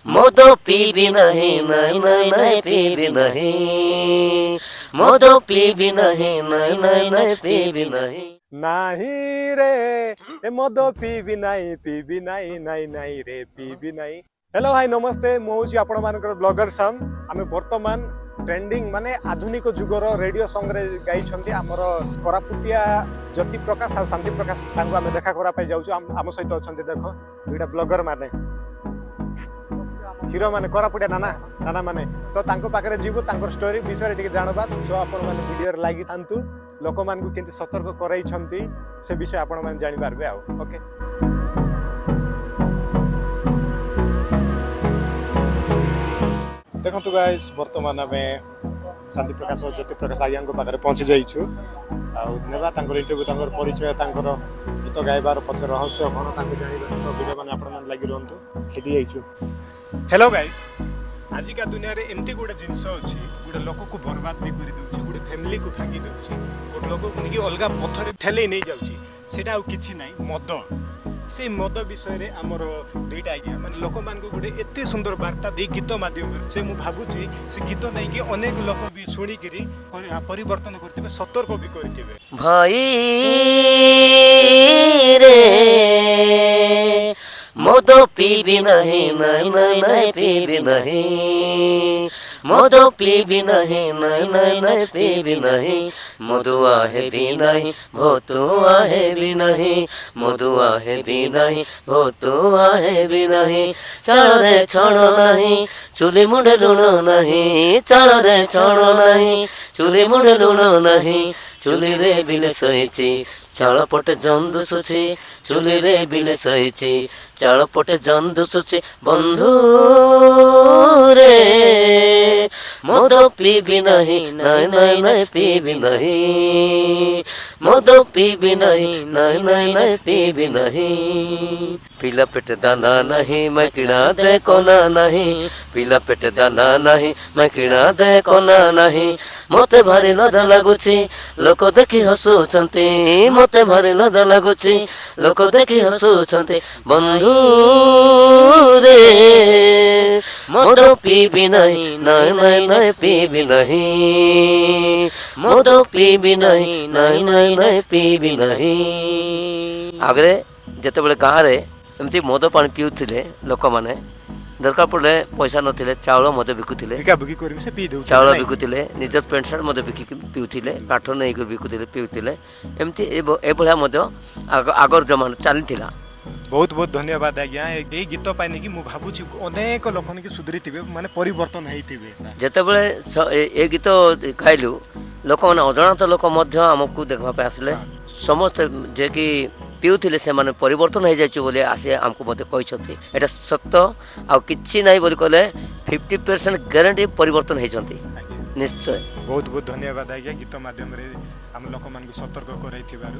मद पीबी नहीं नहीं नहीं नहीं पीबी नहीं मद पीबी नहीं नहीं नहीं नहीं पीबी नहीं नाही रे ए मद पीबी नाही नाही रे पीबी नाही। हेलो हाय नमस्ते मु हूँ आपण मानकर ब्लॉगर साम आमे वर्तमान ट्रेंडिंग माने आधुनिक जुगर रेडियो सॉन्ग रे गाई छंती हमर कोरापुटिया ज्योति प्रकाश आ शांति प्रकाश तांको आमे देखा करा पाई जाउछु आम सहित अछंती देखो दुईटा ब्लॉगर माने हीरो माने कोरापुटिया नाना नाना माने तो तांको पाखरे जीवो तांकर स्टोरी विषय टिके जानबा सो आपण माने वीडियो रे लागि थांतु लोक मान को केंति सतर्क कराई छंती से विषय आपण माने जानि पारबे आ ओके। देखो गाइस वर्तमान आम शांति प्रकाश और ज्योति प्रकाश आज्ञा पाखे पहुँची जाइछु आवा इंटरव्यू परिचय गीत गाइबार पक्ष रहस्य कौन वीडियो मैंने आप लगी रुँचु। हेलो गाइस आजिका दुनिया रे एमती गोटे जिनस अच्छी गोटे लोक को बर्बाद भी कर दूसरी गोटे फैमिली को भांगी दूसरी गोटे लोक को नहीं अलग पथर ठेले नहीं जाऊँगी किसी ना मद से मद विषय रे आमर दुईटा आज्ञा माने लोक मान को गोटे एते सुंदर वार्ता दे गीत माध्यम से मु भाबुची से गीत नहीं कि अनेक लोक भी सुनी करी परिवर्तन करथिबे सतर्क भी करथिबे। भाई रे मद पीबी नहीं नहीं नहीं नहीं पीबी नहीं मद पीबी नहीं नहीं नहीं नहीं पीबी नहीं मधुआ है भी नहीं भोतुआ है भी नहीं मधुआ है भी नहीं भोतुआ है भी नहीं चल रे छोड़ो नहीं चुली मुंडे लुणो नहीं चल रे छोड़ो नहीं चुली मुंडे लुणो नहीं चुली रे बिले सोईची चाल पटे जन दुसुची चुली रे बिले सोईची चाल पटे जन दुसुची बंधु रे मद पीबी नहीं नहीं नहीं नहीं पीबी नहीं मद पीबी नहीं नहीं नहीं नहीं पीबी नहीं पीला पेट दाना नहीं मैं किणा दे कोना नहीं पीला पेट दाना नहीं मैं किणा दे कोना नहीं मते भारी नद लागुची लोक देखी हसुचंती मते भारी नद लागुची लोक देखी हसुचंती बंधु रे मद पीबी नहीं नहीं नहीं नहीं पीबी नहीं मद पीबी नहीं नहीं नहीं नहीं पीबी नहीं। आगे जेतेबेले गाँव रे एमती मद पानी पिउथिले लोक माने दरकार पड़े पैसा नथिले चाउल मद बिकुथिले चाउल बिकुथिले निज पेंट सार्ट मद बिकी पिउथिले काठ नहीं बिकुथिले पिउथिले एमती एभलिया मद आगर जमान चलीथिला। बहुत बहुत धन्यवाद आज्ञा ये गीत पाइने कि मु भाबुची अनेक लोक कि सुधरी थिबे माने परिवर्तन हेइथिबे जेतेबेले ए गीत गाइलु लोक माने अजणात लोक मध्य हमकु देखबा पे आसले समस्त जे कि पिउथिले से माने परिवर्तन हो जाइछु बोले आसे हमको मते कहिसथि एटा सत्य आ किछि नै बोली कहले 50% गारंटी परिवर्तन हेइछथि निश्चय। बहुत बहुत धन्यवाद आज्ञा गीत माध्यम रे हम लोक मान को सतर्क कराई थिबारु।